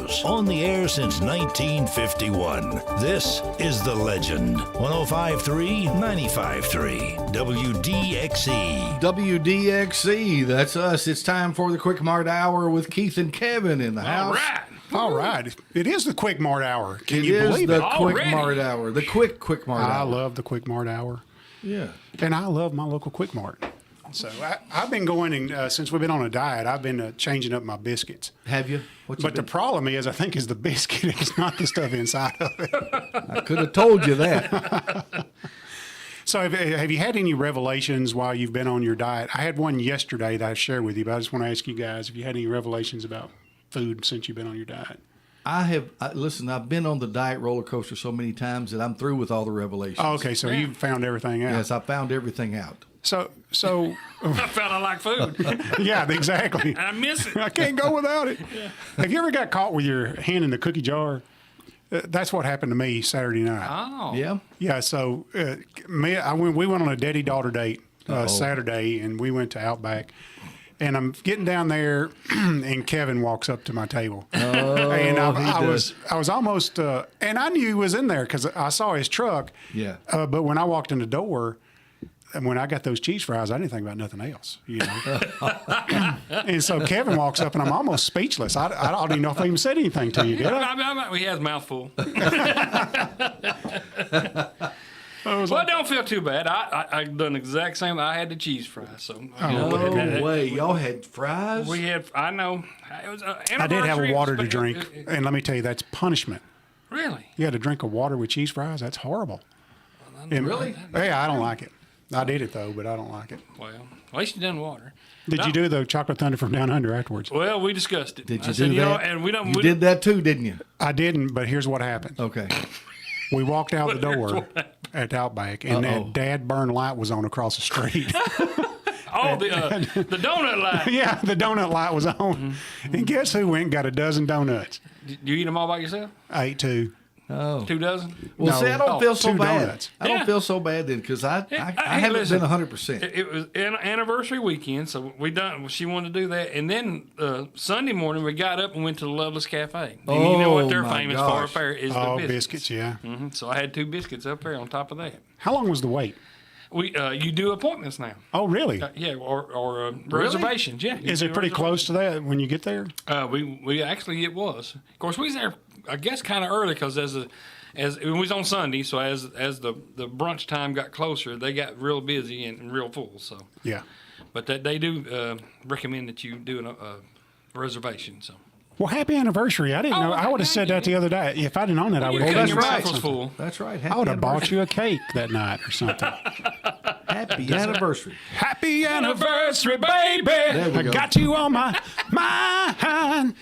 shows. On the air since 1951. This is The Legend. 105.3, 95.3. WDXE. WDXE, that's us. It's time for the Quik Mart Hour with Keith and Kevin in the house. All right. It is the Quik Mart Hour. Can you believe it? The Quik Mart Hour. The Quik Mart Hour. I love the Quik Mart Hour. Yeah. And I love my local Quik Mart. So I've been going, and since we've been on a diet, I've been changing up my biscuits. Have you? But the problem is, I think, is the biscuit. It's not the stuff inside of it. I could have told you that. So have you had any revelations while you've been on your diet? I had one yesterday that I shared with you, but I just want to ask you guys if you had any revelations about food since you've been on your diet. Listen, I've been on the diet roller coaster so many times that I'm through with all the revelations. Oh, okay, so you found everything out. Yes, I found everything out. So I found I like food. yeah, exactly. I miss it. I can't go without it. Yeah. Have you ever got caught with your hand in the cookie jar? That's what happened to me Saturday night. Oh. Yeah? Yeah, so we went on a daddy-daughter date Saturday, and we went to Outback. And I'm getting down there, and Kevin walks up to my table. Oh, and I was almost, and I knew he was in there because I saw his truck. Yeah. But when I walked in the door, and when I got those cheese fries, I didn't think about nothing else, you know. And so Kevin walks up, and I'm almost speechless. I don't even know if I even said anything to you, did I? He has a mouthful. Well, I don't feel too bad. I done the exact same. I had the cheese fries. So No way. Y'all had fries? we had. I know. It was I did have a water to drink, and let me tell you, that's punishment. Really? You had to drink a water with cheese fries? That's horrible. Really? Yeah, I don't like it. I did it, though, but I don't like it. Well, at least you done water. Did you do the chocolate thunder from down under afterwards? Well, we discussed it. Did you do that? And we don't. You did that too, didn't you? I didn't, but here's what happened. Okay. We walked out the door at Outback, and that dad burn light was on across the street. Oh, the donut line. Yeah, the donut light was on. Mm-hmm. And guess who went and got a dozen donuts? Did you eat them all by yourself? I ate two. Oh. 2 dozen? Well, No. see, I don't feel so two bad. donuts. I don't Yeah. feel so bad then because I haven't listen, been 100%. It was an anniversary weekend, so we done. She wanted to do that, and then Sunday morning we got up and went to the Loveless Cafe. And you know what they're my famous gosh. for up there is the biscuits. Biscuits, yeah. So I had 2 biscuits up there on top of that. How long was the wait? You do appointments now. Oh, really? Yeah, or reservations. Yeah. Is it pretty close to that when you get there? We actually it was. Of course, we was there. I guess kind of early because as it was on Sunday, so as the brunch time got closer, they got real busy and real full. So Yeah. but they do recommend that you do a reservation. So. Well, happy anniversary. I didn't know. I would have said that the other day. If I'd have known that, I would have. Well, taken your you mouth something. was full. That's right. I would have bought you a cake that night or something. Happy anniversary. Happy anniversary, baby. There we I go. got you on my mind.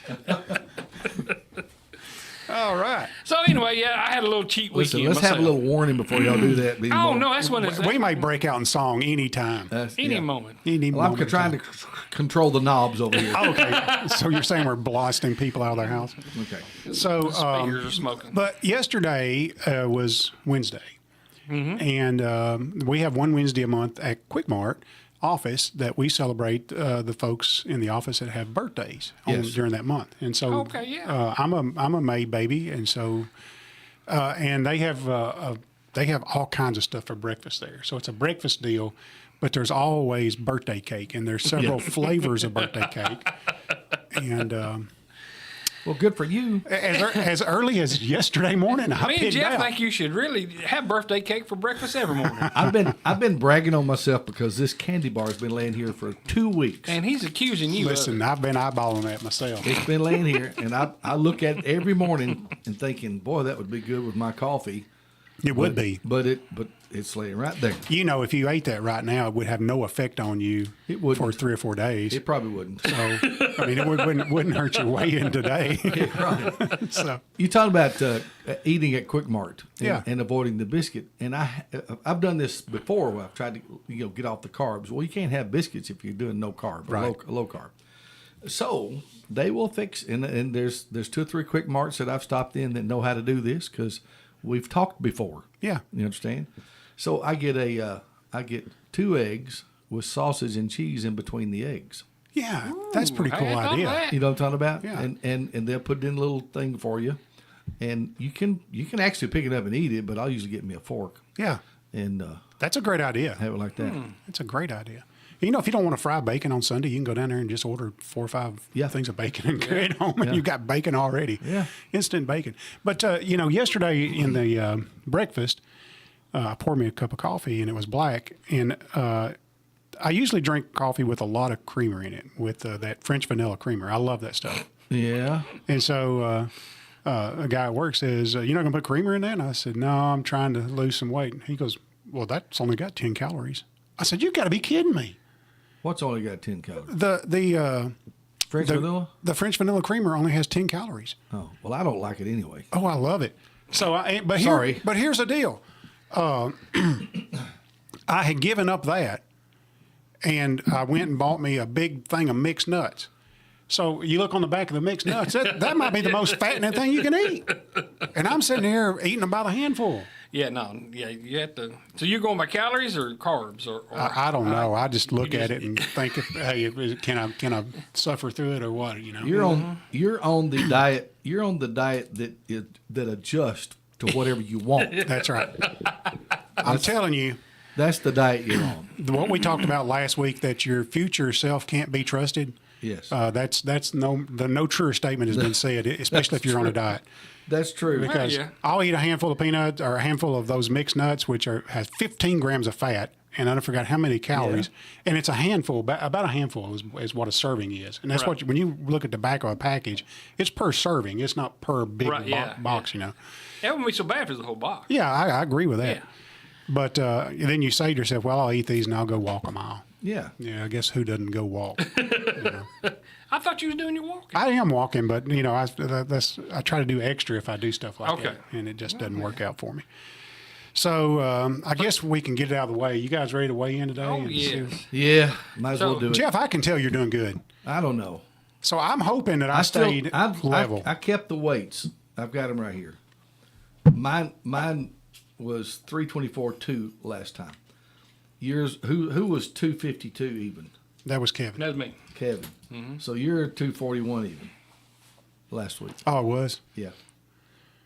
All right. So anyway, yeah, I had a little cheat Listen, weekend. let's have a myself. little warning before y'all do that. Oh no, that's when it's We may break out in song anytime. any moment. Any Well, I'm moment. trying to control the knobs over here. Okay. So you're saying we're blasting people out of their house? Okay. So, Speakers are smoking. but yesterday was Wednesday. And we have one Wednesday a month at Quik Mart office that we celebrate the folks in the office that have birthdays Yes. during that month. And so Okay, yeah. I'm a May baby, and so and they have all kinds of stuff for breakfast there. So it's a breakfast deal, but there's always birthday cake, and there's several flavors of birthday cake. And Well, good for you. as early as yesterday morning, I Me and picked Jeff out. think you should really have birthday cake for breakfast every morning. I've been bragging on myself because this candy bar has been laying here for 2 weeks. And he's accusing you. Listen, I've been eyeballing that myself. It's been laying here, and I look at it every morning and thinking, boy, that would be good with my coffee. It would be. But it's laying right there. You know, if you ate that right now, it would have no effect on you It wouldn't. for 3 or 4 days. It probably wouldn't. So, I mean, it wouldn't hurt your way in today. Right. So, You talk about eating at Quik Mart and, Yeah. and avoiding the biscuit. And I've done this before where I've tried to get off the carbs. Well, you can't have biscuits if you're doing no carb, or Right. low carb. So they will fix, and there's 2 or 3 Quik Marts that I've stopped in that know how to do this because we've talked before. yeah. You understand? So I get 2 eggs with sausage and cheese in between the eggs. Yeah, that's a pretty I cool hadn't thought of idea. that. You know what I'm talking about? Yeah. And they'll put it in a little thing for you, and you can actually pick it up and eat it. But I'll usually get me a fork Yeah, and that's a great idea. have it like that. That's a great idea. You know, if you don't want to fry bacon on Sunday, you can go down there and just order 4 or 5 Yeah. things of bacon and carry it home, and you got bacon already. Yeah. Instant bacon. But, you know, yesterday in the breakfast, I poured me a cup of coffee, and it was black. And I usually drink coffee with a lot of creamer in it, with that French vanilla creamer. I love that stuff. Yeah. And so a guy at work says, "You're not going to put creamer in that?" And I said, "No, I'm trying to lose some weight." He goes, "Well, that's only got 10 calories." I said, "You got to be kidding me." What's only got 10 calories? The French vanilla? The French vanilla creamer only has 10 calories. Oh, well, I don't like it anyway. Oh, I love it. So, Sorry. But here's the deal. I had given up that, and I went and bought me a big thing of mixed nuts. So you look on the back of the mixed nuts, that might be the most fattening thing you can eat. And I'm sitting here eating about a handful. Yeah, no, yeah, you have to. So you're going by calories or carbs or? I don't know. I just look at it and think, hey, can I suffer through it or what? You know. You're on the diet. You're on the diet that adjusts to whatever you want. That's right. I'm telling you, That's the diet you're on. what we talked about last week, that your future self can't be trusted. Yes. That's no truer statement has been said, especially if you're on a diet. That's true. Because yeah. I'll eat a handful of peanuts or a handful of those mixed nuts, which has 15 grams of fat, and I forgot how many calories. And it's a handful, about a handful is what a serving is. And that's Right. when you look at the back of a package, it's per serving. It's not per big Right, yeah, box, you know. That wouldn't be so bad if it's the whole box. Yeah, I agree with that. Yeah. But then you say to yourself, well, I'll eat these and I'll go walk a mile. Yeah. Yeah, I guess who doesn't go walk? I thought you was doing your walking. I am walking, but you know, I try to do extra if I do stuff like Okay. that, and it just doesn't work out for me. So I guess we can get it out of the way. You guys ready to weigh in today? Oh and see- yes. Yeah. Might as well So- do it. Jeff, I can tell you're doing good. I don't know. So I'm hoping that I stayed level. I kept the weights. I've got them right here. Mine was 324.2 last time. Yours, who was 252 even? That was Kevin. That's me. Kevin. So you're 241 even last week. Oh, it was. Yeah.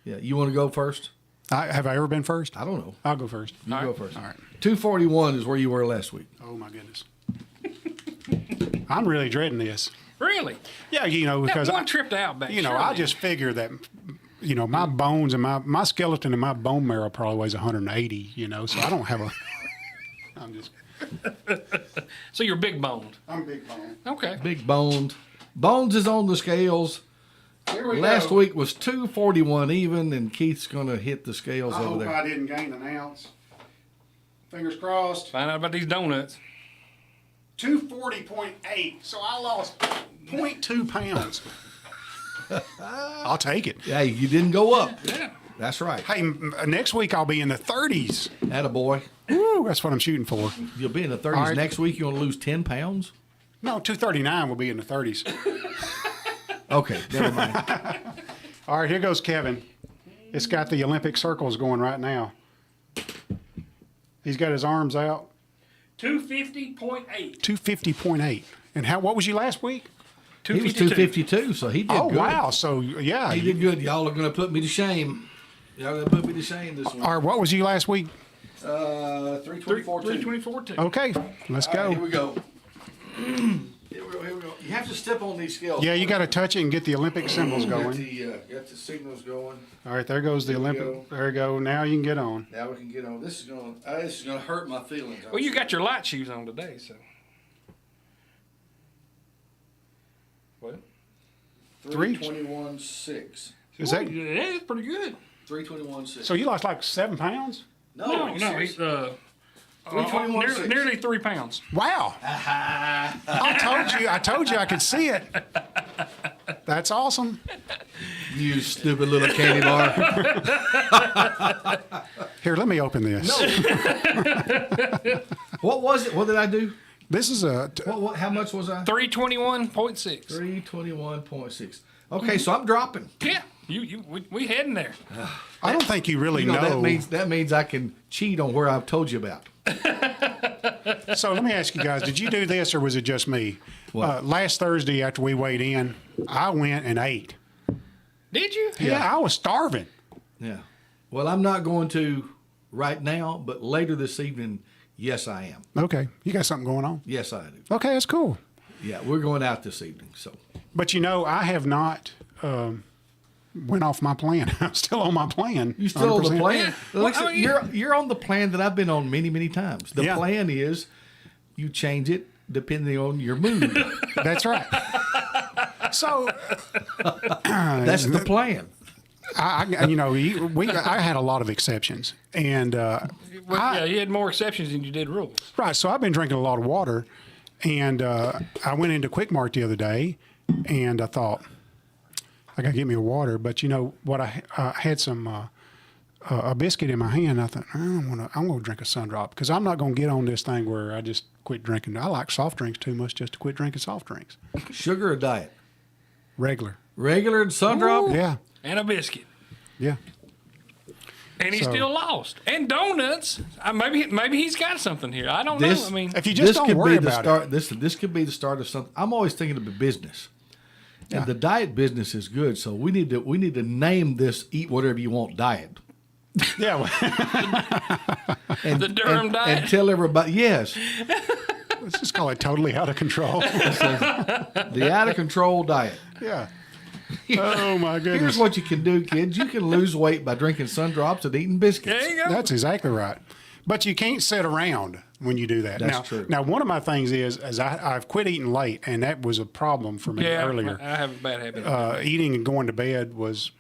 Yeah. You want to go first? Have I ever been first? I don't know. I'll go first. You All go right. first. All right. 241 is where you were last week. Oh my goodness. I'm really dreading this. Really? Yeah, you know, because That one trip to Outback. you know, I surely. just figure that, you know, my bones and my skeleton and my bone marrow probably weighs 180, you know, so I don't have a, I'm just, So you're big boned. I'm big bone. Okay. Big boned. Bones is on the scales. Here we Last go. week was 241 even, and Keith's going to hit the scales I over hope there. I didn't gain an ounce. Fingers crossed. Find out about these donuts. 240.8, so I lost 0.2 pounds. I'll take it. Yeah, you didn't go up. Yeah. That's right. Hey, next week I'll be in the 30s. Attaboy. Woo, that's what I'm shooting for. You'll be in the 30s. All right. Next week, you're going to lose 10 pounds? No, 239 will be in the 30s. Okay, never mind. All right, here goes Kevin. It's got the Olympic circles going right now. He's got his arms out. 250.8. 250.8. And what was you last week? He was 252, so he did Oh, good. wow. So, yeah. He did good. Y'all are going to put me to shame. Y'all are going to put me to shame this one. All right, what was you last week? 324 324 too. Okay, let's go. Here we go. Here we go. You have to step on these scales. Yeah, you got to touch it and get the Olympic symbols Got going. got the signals going. All right, there goes the There we Olympic. go. There you go. Now you can get on. Now we can get on. This is going to hurt my feelings. Well, you got your light shoes on today, so. What? 321.6. Is that Yeah, it's pretty good. 321.6. so? You lost like 7 pounds? No, he's 321.6. nearly 3 pounds. Wow! I told you I could see it. That's awesome. You stupid little candy bar. Here, let me open this. What was it? What did I do? This is a. How much was I? 321.6. 321.6. Okay, so I'm dropping. Yeah, we heading there. I don't think you really You know, know. that means I can cheat on where I've told you about. So let me ask you guys: did you do this, or was it just me? What? Last Thursday, after we weighed in, I went and ate. Did you? Yeah, I was starving. Yeah. Well, I'm not going to right now, but later this evening, yes, I am. Okay, you got something going on? Yes, I do. Okay, that's cool. Yeah, we're going out this evening. So But I have not went off my plan. I'm still on my plan. you still on the 100%. plan? Well, Alexa, I mean- you're on the plan that I've been on many, many times. The Yeah. plan is you change it depending on your mood. That's right. So That's the plan. I had a lot of exceptions, and Well, yeah, you had more exceptions than you did rules. right. So I've been drinking a lot of water, and I went into Quik Mart the other day, and I thought I got to get me a water. But you know what? I had some a biscuit in my hand. I thought I'm gonna drink a Sundrop because I'm not gonna get on this thing where I just quit drinking. I like soft drinks too much just to quit drinking soft drinks. Sugar or diet? Regular. Regular and Sundrop? Yeah. And a biscuit. Yeah. And he So- still lost. And donuts. Maybe he's got something here. I don't This- know. I mean, If you just don't worry be the about start. This could be the start of something. I'm always thinking of a business, and the diet business is good. So we need to name this "Eat Whatever You Want" diet. it, yeah. Well, And, The Durham diet? and tell everybody yes, let's just call it totally out of control. the out of control diet. Yeah. Oh my goodness. Here's what you can do, kids. You can lose weight by drinking Sundrops and eating biscuits. there you go. That's exactly right. But you can't sit around when you do that. That's now, true. Now, one of my things is I've quit eating late, and that was a problem for me Yeah, earlier. I have a bad habit. Eating and going to bed was,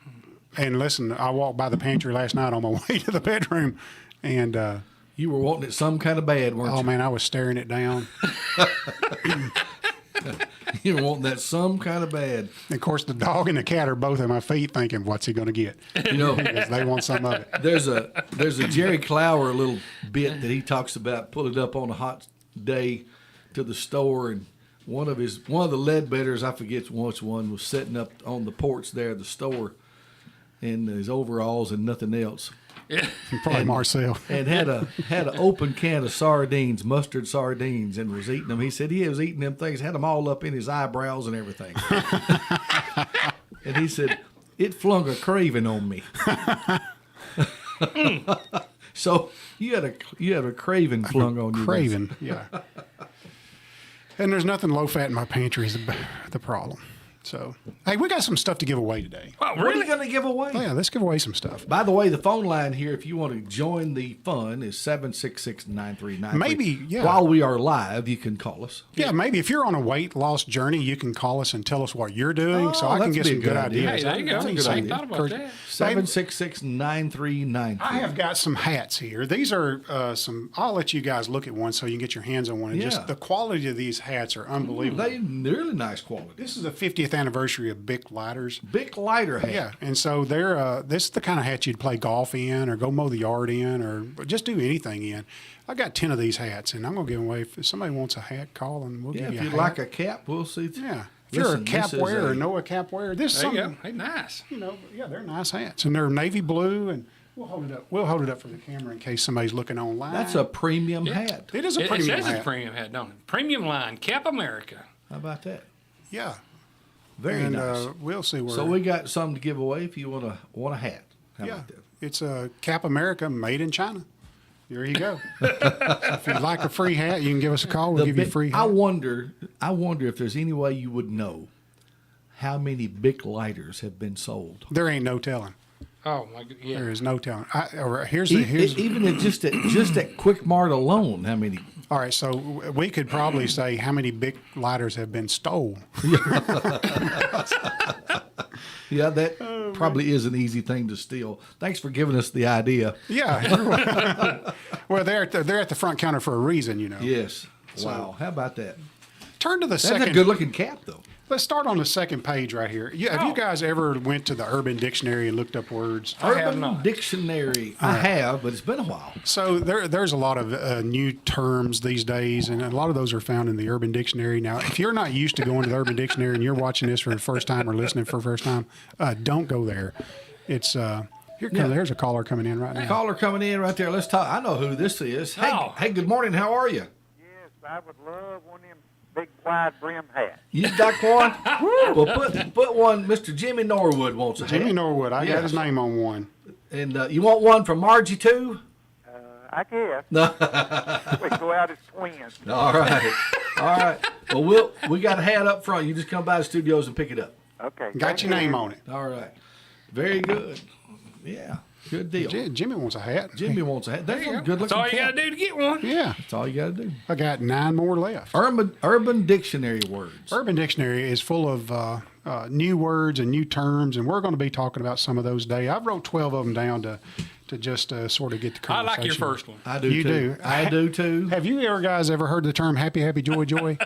and listen, I walked by the pantry last night on my way to the bedroom, and You were wanting it some kind of bad, weren't oh you? man, I was staring it down. You were wanting that some kind of bad. And of course, the dog and the cat are both at my feet, thinking, "What's he going to get?" You know, Because they want some of it. there's a Jerry Clower little bit that he talks about pulling up on a hot day to the store, and one of the Leadbetters, I forget which one, was sitting up on the porch there of the store in his overalls and nothing else, Yeah. Probably Marcel. and had an open can of sardines, mustard sardines, and was eating them. He said he was eating them things, had them all up in his eyebrows and everything. And he said it flung a craving on me. So you had a craving flung on you. Craving, yeah. And there's nothing low fat in my pantry is the problem. So, hey, we got some stuff to give away today. Wow, What are you really? going to give away? Oh, yeah, let's give away some stuff. By the way, the phone line here, if you want to join the fun, is 766-9393. Maybe, yeah. While we are live, you can call us. Yeah, maybe if you're on a weight loss journey, you can call us and tell us what you're doing, so Oh, I can that'd get be some a good good idea. ideas. Hey, there you go. That's a good I idea. thought about that. 766-9393. I have got some hats here. These are I'll let you guys look at one so you can get your hands on one. And Yeah. just the quality of these hats are unbelievable. They're really nice quality. This is the 50th anniversary of Bic lighters. Big lighter hat. Yeah, and so they're this is the kind of hat you'd play golf in, or go mow the yard in, or just do anything in. I got 10 of these hats, and I'm gonna give them away. If somebody wants a hat, call and we'll Yeah, give if you a you'd hat. like a cap, we'll see. Yeah, if you're a Listen, cap this is wearer a- or know a cap wearer, this is There you something. go. Hey, nice. Yeah, they're nice hats, and they're navy blue, and we'll hold it up. We'll hold it up for the camera in case somebody's looking online. That's a premium hat. It is a It premium says hat. it's a premium hat, don't it? Premium line, Cap America. How about that? Yeah, Very and nice. we'll see where. So we got something to give away if you want a hat. How yeah, about that? it's a Cap America made in China. There you go. So if you'd like a free hat, you can give us a call. We'll give you a free hat. I wonder if there's any way you would know how many Bic lighters have been sold. There ain't no telling. Oh my god, yeah. There is no telling. Here's here's. Even at just at Quik Mart alone, how many? All right, so we could probably say how many Bic lighters have been stole. Yeah, that probably is an easy thing to steal. Thanks for giving us the idea. Yeah. Well, they're at the front counter for a reason, you know. Yes. Wow. How about that? Turn to the That's second. a good-looking cap, though. Let's start on the second page right here. Have you guys ever went to the Urban Dictionary and looked up words? I have Urban not. Dictionary. I have, but it's been a while. So there's a lot of new terms these days, and a lot of those are found in the Urban Dictionary. Now, if you're not used to going to the Urban Dictionary and you're watching this for the first time or listening for the first time, don't go there. It's There's a caller coming in right now. Caller coming in right there. Let's talk. I know who this is. Hey, Oh. hey, good morning. How are you? Yes, I would love one of them big wide brim hats. You got one? Well, put one. Mr. Jimmy Norwood wants a hat. Jimmy Norwood. I Yeah. got his name on one. And you want one from Margie too? I guess. No. We go out as twins. All right. All right. Well, we got a hat up front. You just come by the studios and pick it up. Okay. Got your name on it. All right. Very good. Yeah. Good deal. Jimmy wants a hat. Jimmy wants a hat. That's a good That's looking all you cap. got to do to get one. Yeah. That's all you got to do. I got 9 more left. Urban dictionary words. Urban Dictionary is full of new words and new terms, and we're going to be talking about some of those today. I've wrote 12 of them down to just sort of get the I conversation. like your first one. I do You too. do. I do too. Have you guys ever heard the term happy, happy, joy, joy?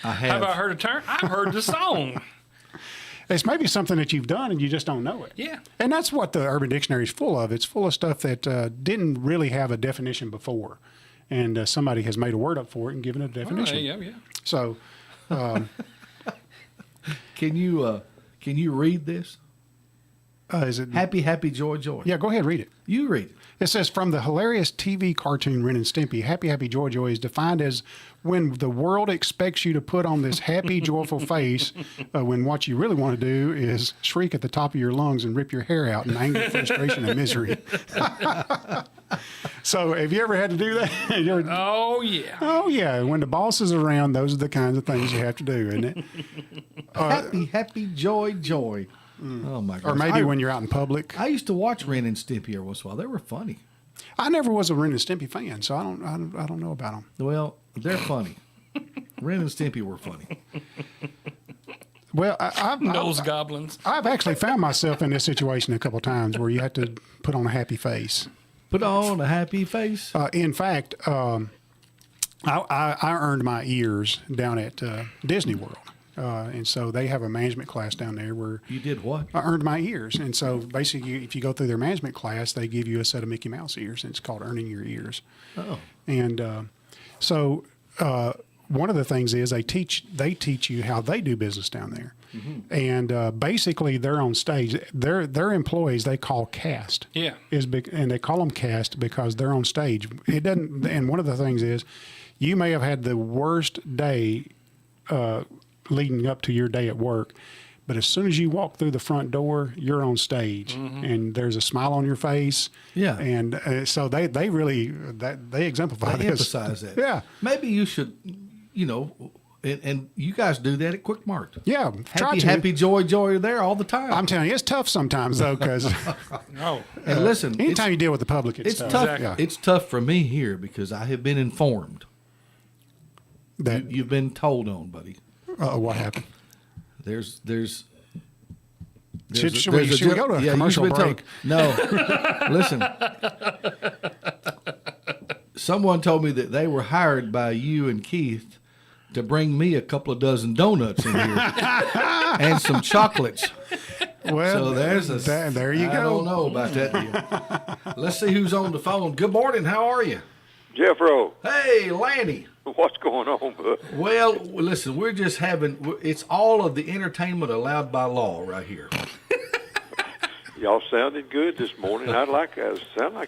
I have. Have I heard a term? I've heard the song. It's maybe something that you've done and you just don't know it. Yeah. And that's what the Urban Dictionary is full of. It's full of stuff that didn't really have a definition before. And somebody has made a word up for it and given it a definition. Yeah. So, Can you read this? is it? Happy, happy, joy, joy. Yeah, go ahead, read it. You read it. It says, from the hilarious TV cartoon Ren and Stimpy, Happy, Happy, Joy, Joy is defined as when the world expects you to put on this happy, joyful face when what you really want to do is shriek at the top of your lungs and rip your hair out in anger, frustration, and misery. So have you ever had to do that? Oh, yeah. Oh, yeah. When the boss is around, those are the kinds of things you have to do, isn't it? Happy, happy, joy, joy. Oh, my God. Or maybe when you're out in public. I used to watch Ren and Stimpy every once in a while. They were funny. I never was a Ren and Stimpy fan, so I don't know about them. Well, they're funny. Ren and Stimpy were funny. Well, Those goblins. I've actually found myself in this situation a couple of times where you have to put on a happy face. Put on a happy face. In fact, I earned my ears down at Disney World. And so they have a management class down there where You did what? I earned my ears. And so basically, if you go through their management class, they give you a set of Mickey Mouse ears, and it's called Earning Your Ears. Oh. And so one of the things is they teach you how they do business down there. Mm-hmm. And basically, they're on stage. Their employees they call cast. Yeah. And they call them cast because they're on stage. It doesn't. And one of the things is, you may have had the worst day leading up to your day at work, but as soon as you walk through the front door, you're on stage, and there's a smile on your face. Yeah. And so they really they exemplify They this. emphasize that. Yeah. Maybe you should, and you guys do that at Quik Mart. Yeah. Try Happy, to. happy, joy, joy there all the time. I'm telling you, it's tough sometimes though, because No. and listen, anytime you deal with the public, it's tough. tough. Exactly. It's tough for me here because I have been informed. That You've been told on, buddy. what happened? There's Should we go to a commercial you've been break? No, listen. Someone told me that they were hired by you and Keith to bring me a couple of dozen donuts in here and some chocolates. Well, So there's a. there you I go. don't know about that deal. Let's see who's on the phone. Good morning. How are you? Jeffro, Hey, Lanny. what's going on, bud? Well, listen, we're just having. It's all of the entertainment allowed by law right here. Y'all sounded good this morning. Sound like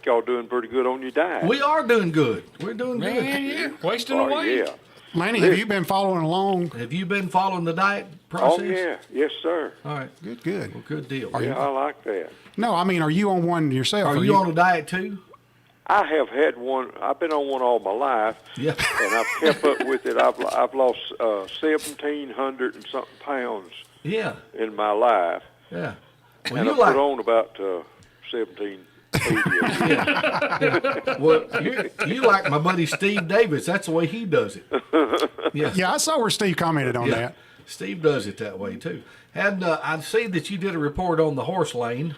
y'all doing pretty good on your diet. We are doing good. We're doing Man, good. yeah. Wasting Oh, away. yeah. Lanny, have you been following along? Have you been following the diet process? Oh, yeah. Yes, sir. All right. Good. Well, good deal. Yeah, I like that. No, I mean, are you on one yourself? Are you on a diet too? I have had one. I've been on one all my life, Yeah. and I've kept up with it. I've lost 1,700 and something pounds Yeah. in my life, Yeah. Well, and you I like. put on about 1,780. Well, you like my buddy Steve Davis. That's the way he does it. Yeah. Yeah, I saw where Steve commented on Yeah. that. Steve does it that way too. And I see that you did a report on the horse lane.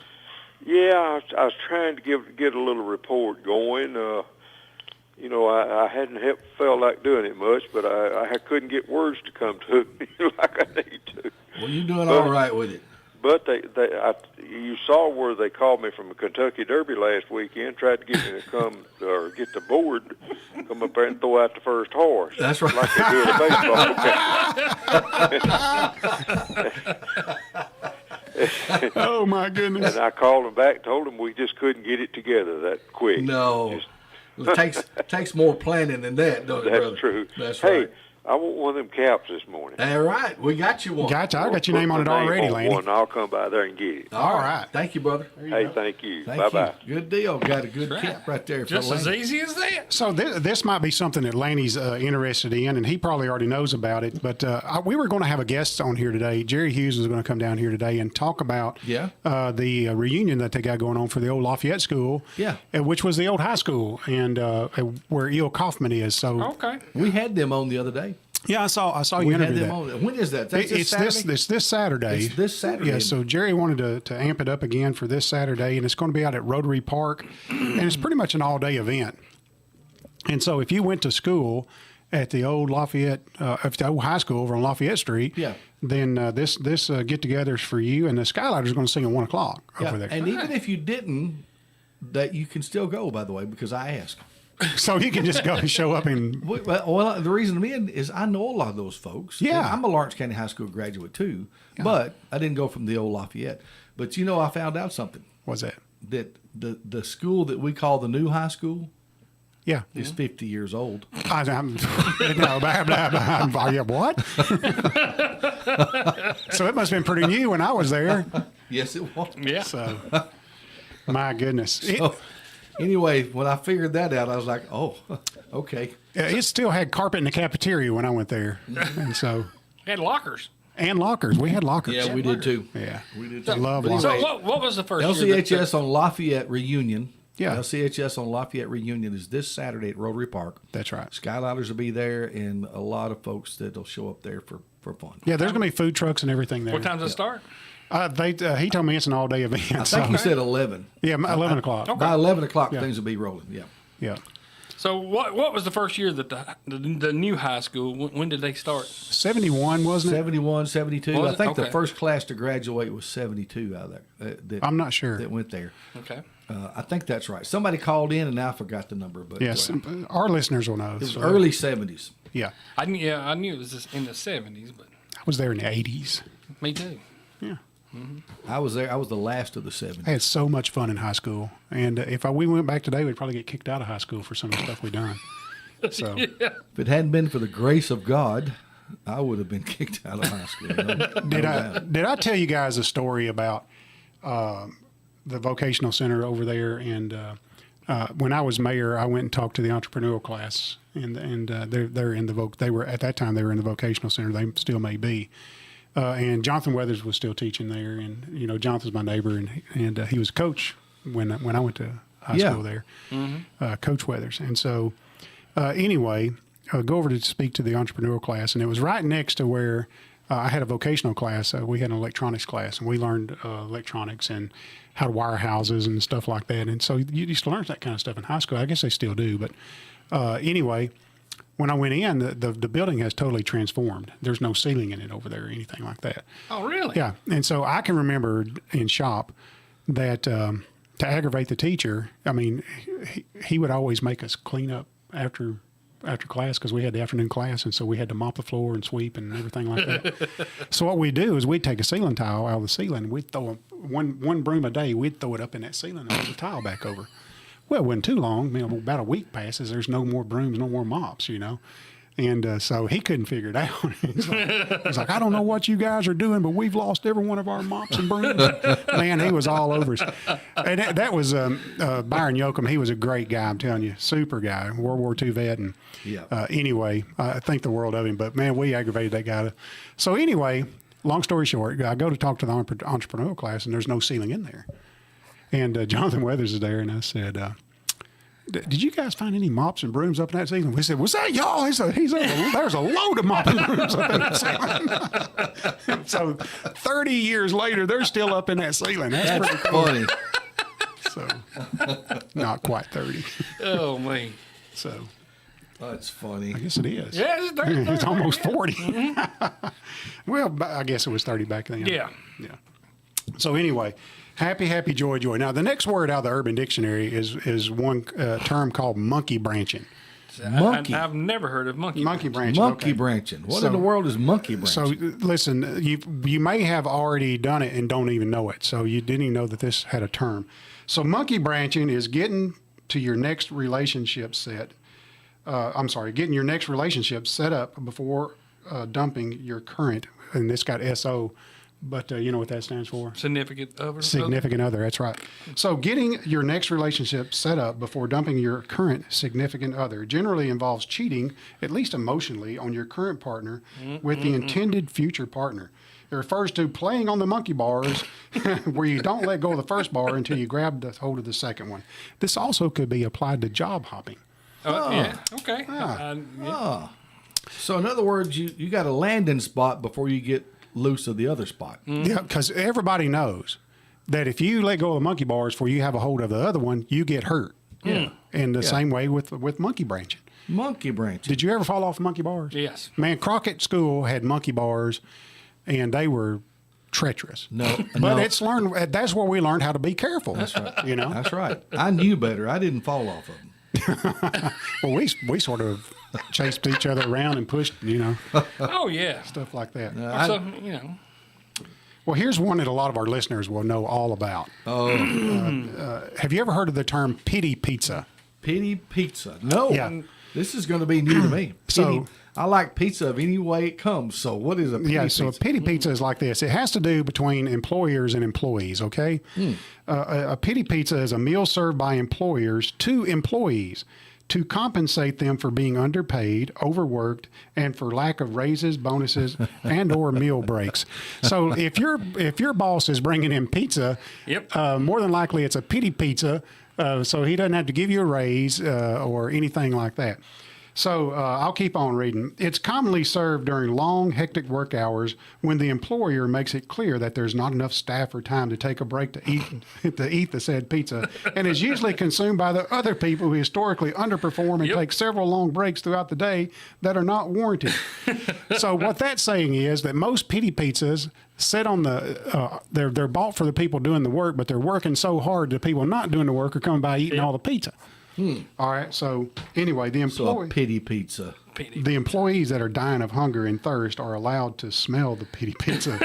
Yeah, I was trying to get a little report going. I hadn't felt like doing it much, but I couldn't get words to come to me like I need to. Well, you're doing all right with it. But you saw where they called me from the Kentucky Derby last weekend, tried to get me to come or get the board, come up there and throw out the first horse. That's right. Like they do at a baseball game. Oh my goodness! And I called them back, told them we just couldn't get it together that quick. No. It takes more planning than that, don't it, That's brother? true. That's hey, right. I want one of them caps this morning. All right. We got you one. Gotcha. I got your Put name on it my name already, on Lanny. one, I'll come by there and get it. All right. Thank you, brother. Hey, thank you. Thank Bye-bye. you. Good deal. Got a good That's right. cap right there. Just for as Lanny. easy as that. So this might be something that Lanny's interested in, and he probably already knows about it. But we were going to have a guest on here today. Jerry Hughes is going to come down here today and talk about the reunion that they got going on for the old Lafayette School, which was the old high school, and where E.O. Kaufman is. So Okay. We had them on the other day. yeah, I saw We you had interview them that. on. When is that? That's It's this Saturday. It's this Saturday. Yeah, so Jerry wanted to amp it up again for this Saturday, and it's going to be out at Rotary Park, and it's pretty much an all-day event. And so if you went to school at the old Lafayette, at the old high school over on Lafayette Street, then this get-together is for you, and the Skylighters are going to sing at 1 o'clock over there. And even if you didn't, that you can still go, by the way, because I asked. So you can just go and show up and Well, the reason I'm in is I know a lot of those folks. Yeah. And I'm a Lawrence County High School graduate too, but I didn't go from the old Lafayette. But I found out something. what's that? That the school that we call the new high school Yeah. is 50 years old. I'm yeah, what? So it must have been pretty new when I was there. Yes, it was. Yeah. So, my goodness. So, anyway, when I figured that out, I was like, oh, okay. It still had carpet in the cafeteria when I went there. And so, Had lockers. and lockers. We had lockers. Yeah, we did too. Yeah. We did I too. love But lockers. anyway, So what was the first year? LCHS on Lafayette reunion. Yeah. LCHS on Lafayette reunion is this Saturday at Rotary Park. That's right. Skylighters will be there, and a lot of folks that'll show up there for fun. Yeah, there's going to be food trucks and everything there. What time does it start? He told me it's an all-day event. I think you said 11. Yeah, 11 o'clock. By 11 o'clock, things will be rolling. Yeah. Yeah. So what was the first year that the new high school? When did they start? 71, wasn't it? 71, 72. Was I it? think the Okay. first class to graduate was 72 out of there. I'm not sure. That went there. Okay. I think that's right. Somebody called in, and now I forgot the number. But Yes, it our listeners will know. was So, early 70s. Yeah. I knew it was just in the 70s, but I was there in the 80s. me too. Yeah. I was there. I was the last of the 70s. I had so much fun in high school. And if we went back today, we'd probably get kicked out of high school for some of the stuff we done. So, If it hadn't been for the grace of God, I would have been kicked out of high school. did I tell you guys a story about the vocational center over there? And when I was mayor, I went and talked to the entrepreneurial class, and they're in the they were at that time they were in the vocational center. They still may be. And Jonathan Weathers was still teaching there, and Jonathan's my neighbor, and he was a coach when I went to high school there, Coach Weathers. And so anyway, go over to speak to the entrepreneurial class, and it was right next to where I had a vocational class. We had an electronics class, and we learned electronics and how to wire houses and stuff like that. And so you used to learn that kind of stuff in high school. I guess they still do, but anyway. When I went in, the building has totally transformed. There's no ceiling in it over there or anything like that. Oh, really? Yeah. And so I can remember in shop that to aggravate the teacher, I mean, he would always make us clean up after class because we had the afternoon class, and so we had to mop the floor and sweep and everything like that. So what we'd do is we'd take a ceiling tile out of the ceiling, and we'd throw one broom a day, we'd throw it up in that ceiling and put the tile back over. Well, it wasn't too long. About a week passes. There's no more brooms, no more mops, And so he couldn't figure it out. He's like, I don't know what you guys are doing, but we've lost every one of our mops and brooms. Man, he was all over us. And that was Byron Yoakum. He was a great guy, I'm telling you. Super guy, World War II vet. And anyway, I think the world of him. But, man, we aggravated that guy. So anyway, long story short, I go to talk to the entrepreneurial class, and there's no ceiling in there. And Jonathan Weathers is there, and I said, did you guys find any mops and brooms up in that ceiling? We said, was that y'all? He said, there's a load of mops and brooms up in that ceiling. So 30 years later, they're still up in that ceiling. That's pretty funny. So not quite 30. Oh, man. So That's funny. I guess it is. Yeah, it's 30. It's almost 40. Well, I guess it was 30 back then. Yeah. Yeah. So anyway, happy, joy. Now, the next word out of the Urban Dictionary is one term called monkey branching. Monkey. I've never heard of monkey. Monkey branching. Monkey okay. branching. What So- in the world is monkey So branching? listen, you may have already done it and don't even know it. So you didn't even know that this had a term. So monkey branching is getting to your next relationship set. Getting your next relationship set up before dumping your current, and this got SO, but you know what that stands for? Significant other. Significant other, that's right. So getting your next relationship set up before dumping your current significant other generally involves cheating, at least emotionally, on your current partner with the intended future partner. It refers to playing on the monkey bars where you don't let go of the first bar until you grab the hold of the second one. This also could be applied to job hopping. Yeah. Okay. So in other words, you got a landing spot before you get loose of the other spot. Yeah, because everybody knows that if you let go of the monkey bars before you have a hold of the other one, you get hurt. Yeah. And the same way with monkey branching. Monkey branching. Did you ever fall off monkey bars? Yes. Man, Crockett School had monkey bars, and they were treacherous. No, But no. it's learned. That's where we learned how to be careful. That's right. You know. That's right. I knew better. I didn't fall off of them. Well, we sort of chased each other around and pushed, Oh yeah. stuff like that. So, you know. Well, here's one that a lot of our listeners will know all about. Have you ever heard of the term pity pizza? Pity pizza. No. Yeah. This is going to be new to me. So- Pity- I like pizza of any way it comes. So what is a pity Yeah, so a pizza? pity pizza is like this. It has to do between employers and employees, okay? A pity pizza is a meal served by employers to employees to compensate them for being underpaid, overworked, and for lack of raises, bonuses, and or meal breaks. So if your boss is bringing in pizza, Yep. more than likely it's a pity pizza, so he doesn't have to give you a raise or anything like that. So I'll keep on reading. It's commonly served during long, hectic work hours when the employer makes it clear that there's not enough staff or time to take a break to eat the said pizza, and is usually consumed by the other people who historically underperform and Yep. take several long breaks throughout the day that are not warranted. So what that's saying is that most pity pizzas sit on the they're bought for the people doing the work, but they're working so hard the people not doing the work are coming by eating all the pizza. All right. So anyway, So a pity pizza. the employees that are dying of hunger and thirst are allowed to smell the pity pizza,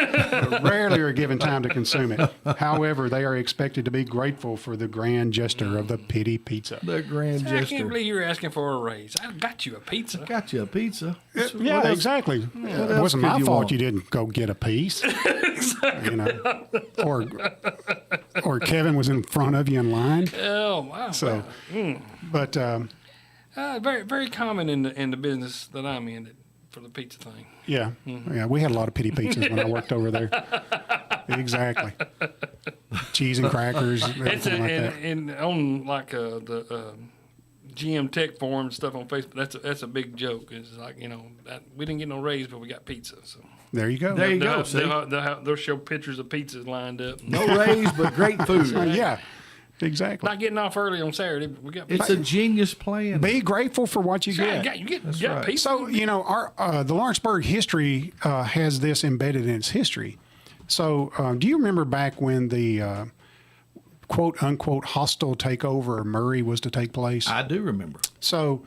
but rarely are given time to consume it. However, they are expected to be grateful for the grand gesture of the pity pizza. The grand I can't gesture. believe you're asking for a raise. I got you a pizza. Got you a pizza. Yeah, What else- exactly. what It else wasn't could my you fault want? you didn't go get a piece. You know, or Kevin was in front of you in line. Oh wow. So, but Very very common in the business that I'm in for the pizza thing. yeah, yeah, we had a lot of pity pizzas when I worked over there. Exactly. Cheese and crackers, It's everything like that. and on like the GM Tech forum and stuff on Facebook. That's a big joke. It's like that we didn't get no raise, but we got pizza. So There you go. There you go. See? they'll show pictures of pizzas lined up. No raise, but great food. Yeah, exactly. Not getting off early on Saturday. But we got It's pizza. a genius plan. Be grateful for what you Yeah, get. you get right. pizza. So our the Lawrenceburg history has this embedded in its history. So do you remember back when the quote unquote hostile takeover of Murray was to take place? I do remember. So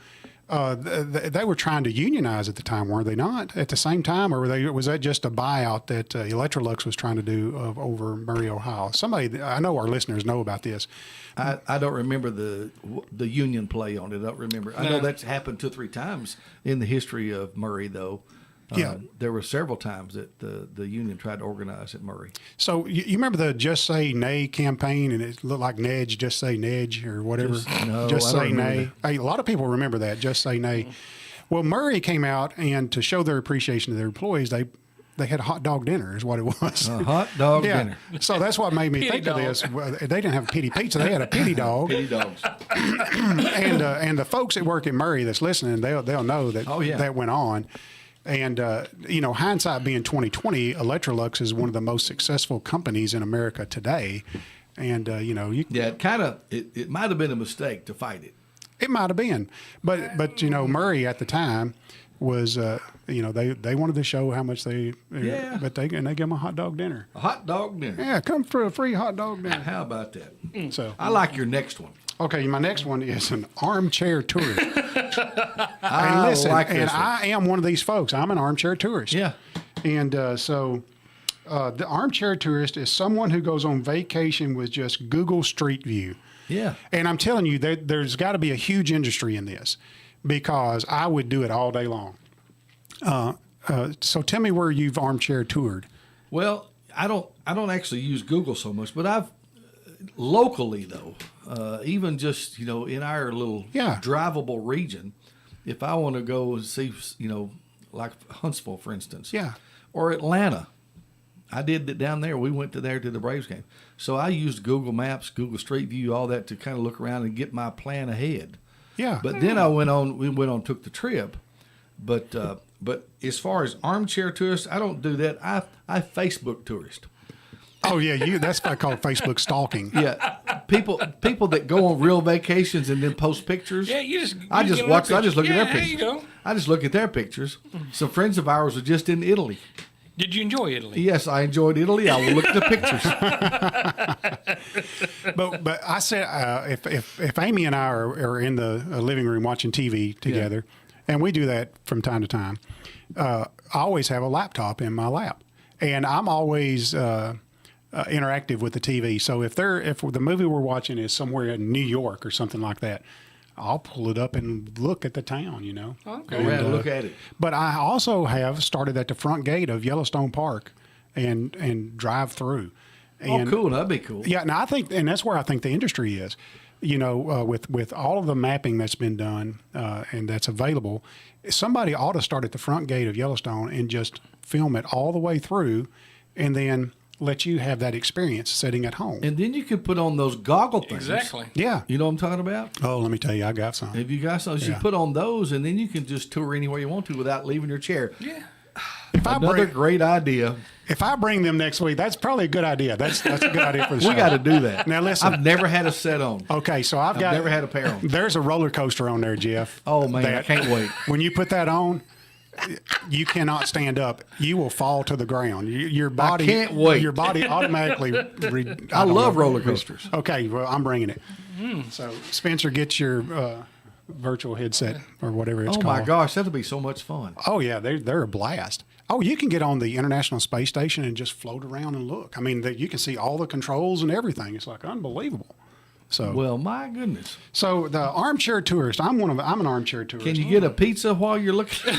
they were trying to unionize at the time, weren't they not? At the same time, or was that just a buyout that Electrolux was trying to do over Murray, Ohio? Somebody, I know our listeners know about this. I don't remember the union play on it. I don't remember. I know that's happened 2 or 3 times in the history of Murray, though. Yeah. There were several times that the union tried to organize at Murray. So you remember the Just Say Nay campaign, and it looked like Nedge, Just Say Nedge, or whatever. Just Just I don't Say remember Nay. Hey, a lot of people remember that, Just Say Nay. Well, Murray came out, and to show their appreciation to their employees, they had a hot dog dinner, is what it was. A hot dog dinner. So that's what made me Pity think dog. of this. Well, they didn't have a pity pizza; they had a pity dog. Pity dogs. And the folks that work at Murray that's listening, they'll know that that went on. And hindsight being 2020, Electrolux is one of the most successful companies in America today. And Yeah, it might have been a mistake to fight it. it might have been, but Murray at the time was, they wanted to show how much Yeah. but they gave them a hot dog dinner. A hot dog dinner. Yeah, come for a free hot dog dinner. How about that? So, I like your next one. okay, my next one is an armchair tourist. I And listen, like and this one. I am one of these folks. I'm an armchair tourist. Yeah. And the armchair tourist is someone who goes on vacation with just Google Street View. Yeah. And I'm telling you, there's got to be a huge industry in this because I would do it all day long. So tell me where you've armchair toured. Well, I don't actually use Google so much, but I've locally though, even just in our little drivable region, if I want to go and see like Huntsville, for instance, or Atlanta, I did it down there. We went to the Braves game, so I used Google Maps, Google Street View, all that to kind of look around and get my plan ahead. Yeah, But then we went on, took the trip, but as far as armchair tourists, I don't do that. I Facebook tourist. Oh yeah, that's what I call Facebook stalking. Yeah, people that go on real vacations and then post pictures. Yeah, I just look at their pictures. There you go. I just look at their pictures. Some friends of ours were just in Italy. Did you enjoy Italy? Yes, I enjoyed Italy. I will look at the pictures. But I said if Amy and I are in the living room watching TV together, and we do that from time to time, I always have a laptop in my lap, and I'm always interactive with the TV. So if the movie we're watching is somewhere in New York or something like that, I'll pull it up and look at the town, Okay. Go around and look at it. But I also have started at the front gate of Yellowstone Park and drive through. And, Cool. That'd be cool. Yeah, now and that's where I think the industry is. With all of the mapping that's been done and that's available, somebody ought to start at the front gate of Yellowstone and just film it all the way through, and then let you have that experience sitting at home. And then you could put on those goggle things. Exactly. Yeah. You know what I'm talking about? Oh, let me tell you, I got some. If you got some, you put on those, and then you can just tour anywhere you want to without leaving your chair. Yeah. Another great idea. If I bring them next week, that's probably a good idea. That's a good idea for the show. We got to do that. Now listen. I've never had a set on. Okay, so I've never had a pair on. There's a roller coaster on there, Jeff. Oh man, I can't wait. When you put that on, you cannot stand up. You will fall to the ground. Your body. I can't wait. Your body automatically. I love roller coasters. Okay, well, I'm bringing it. So Spencer, get your virtual headset or whatever it's called. Oh my gosh, that'll be so much fun. Oh yeah, they're a blast. Oh, you can get on the International Space Station and just float around and look. I mean, you can see all the controls and everything. It's like unbelievable. So Well, my goodness. So the armchair tourist. I'm an armchair tourist. Can you get a pizza while you're looking?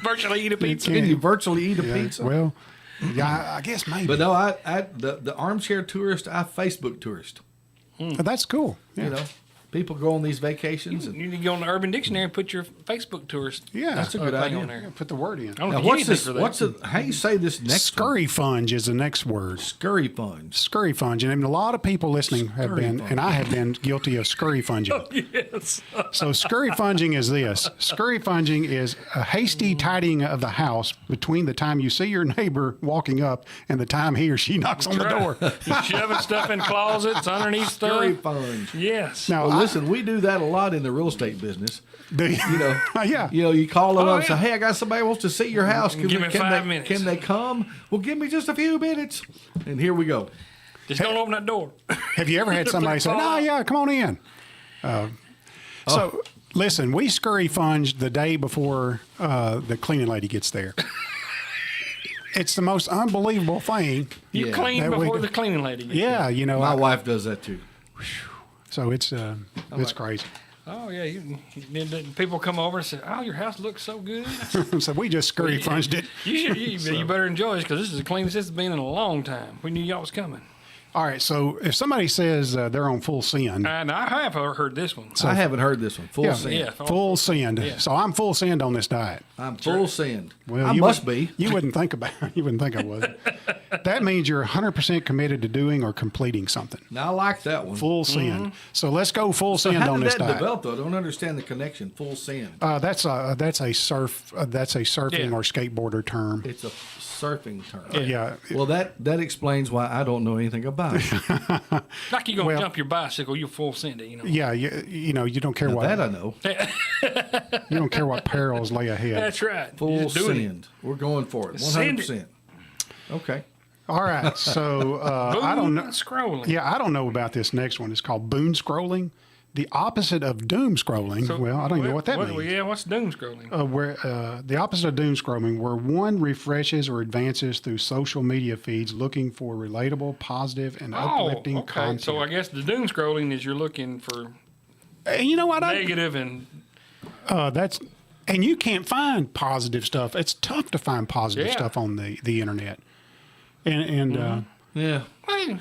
Virtually eat a pizza. Can you virtually eat a pizza? Well, yeah, I guess maybe. But no, the armchair tourist, I Facebook tourist. But that's cool. Yeah. You know, people go on these vacations. You need to go on the Urban Dictionary and put your Facebook tourist. Yeah, That's a good thing idea. on there. Yeah, put the word in. I don't Now, think what's anything this? for that. What's the? How you say this next? Scurry funge is the next word. Scurry funge. Scurry funge, and a lot of people listening have Scurry been, funge. and I have been guilty of scurry funging. Yes. So scurry funging is this. Scurry funging is a hasty tidying of the house between the time you see your neighbor walking up and the time he or she knocks on the door. Shoving stuff in closets, underneath stuff. Scurry funge. Yes. Now, Well, listen, we do that a lot in the real estate business. you know, yeah. You call them Oh, up and say, yeah. "Hey, I got somebody who wants to see your house. Give me 5 minutes. Can they come? Well, give me just a few minutes." And here we go. Just don't open that door. Have you ever had somebody say, "No, yeah, come on in"? So listen, we scurry funge the day before the cleaning lady gets there. It's the most unbelievable thing. You Yeah. clean That we before do. the cleaning lady gets Yeah, you know. My wife does that too. So it's crazy. Oh, yeah. Then people come over and say, "Oh, your house looks so good." So we just scurry funged it. You better enjoy this because this is the cleanest it's been in a long time. We knew y'all was coming. All right. So if somebody says they're on full send, And I have heard this one. I haven't heard this one. Full send. Yeah. full send. Yeah. So I'm full send on this diet. I'm full send. Well, I you must would- be. You wouldn't think I was. That means you're 100% committed to doing or completing something. Now I like that one. Full send. So let's go full So send how on did this that diet. develop though? I don't understand the connection. Full send. That's a surfing Yeah. or skateboarder term. It's a surfing term. Yeah. Well, that explains why I don't know anything about bike. Like you're gonna Well- jump your bicycle, you'll full send it. You know. Yeah, you know, you don't care Now what that I know. you don't care what perils lay ahead. That's right. You're Full just doing it. send. We're going for it. Send 100%. Okay. All right, so I don't know. Scrolling. Yeah, I don't know about this next one. It's called boon scrolling, the opposite of doom scrolling. So, well, I don't even know what that means. Yeah, what's doom scrolling? Where the opposite of doom scrolling, where one refreshes or advances through social media feeds looking for relatable, positive, and uplifting okay. content. So I guess the doom scrolling is you're looking for And you know what? negative and And you can't find positive stuff. It's tough to find positive Yeah. stuff on the internet. And Yeah. well,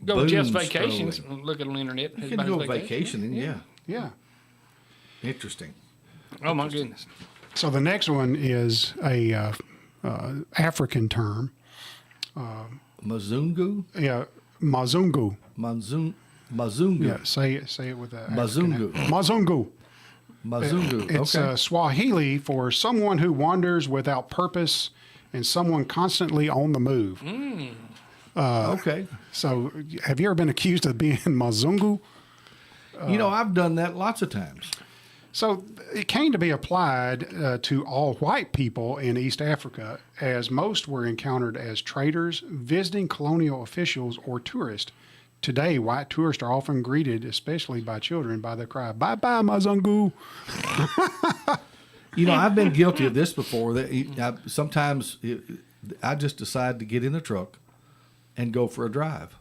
go Boom to Jeff's Vacations scrolling. and look at on the internet. You can go vacationing. Yeah. yeah. Interesting. Oh my goodness. So the next one is a African term. Mazungu? Yeah, mazungu. Mazungu. Yeah, say it with a Mazungu. Mazungu. Mazungu. It's Okay. Swahili for someone who wanders without purpose and someone constantly on the move. Okay. So, have you ever been accused of being mazungu? I've done that lots of times. So, it came to be applied to all white people in East Africa, as most were encountered as traders, visiting colonial officials, or tourists. Today, white tourists are often greeted, especially by children, by the cry, "Bye bye, mazungu." I've been guilty of this before. Sometimes I just decide to get in the truck and go for a drive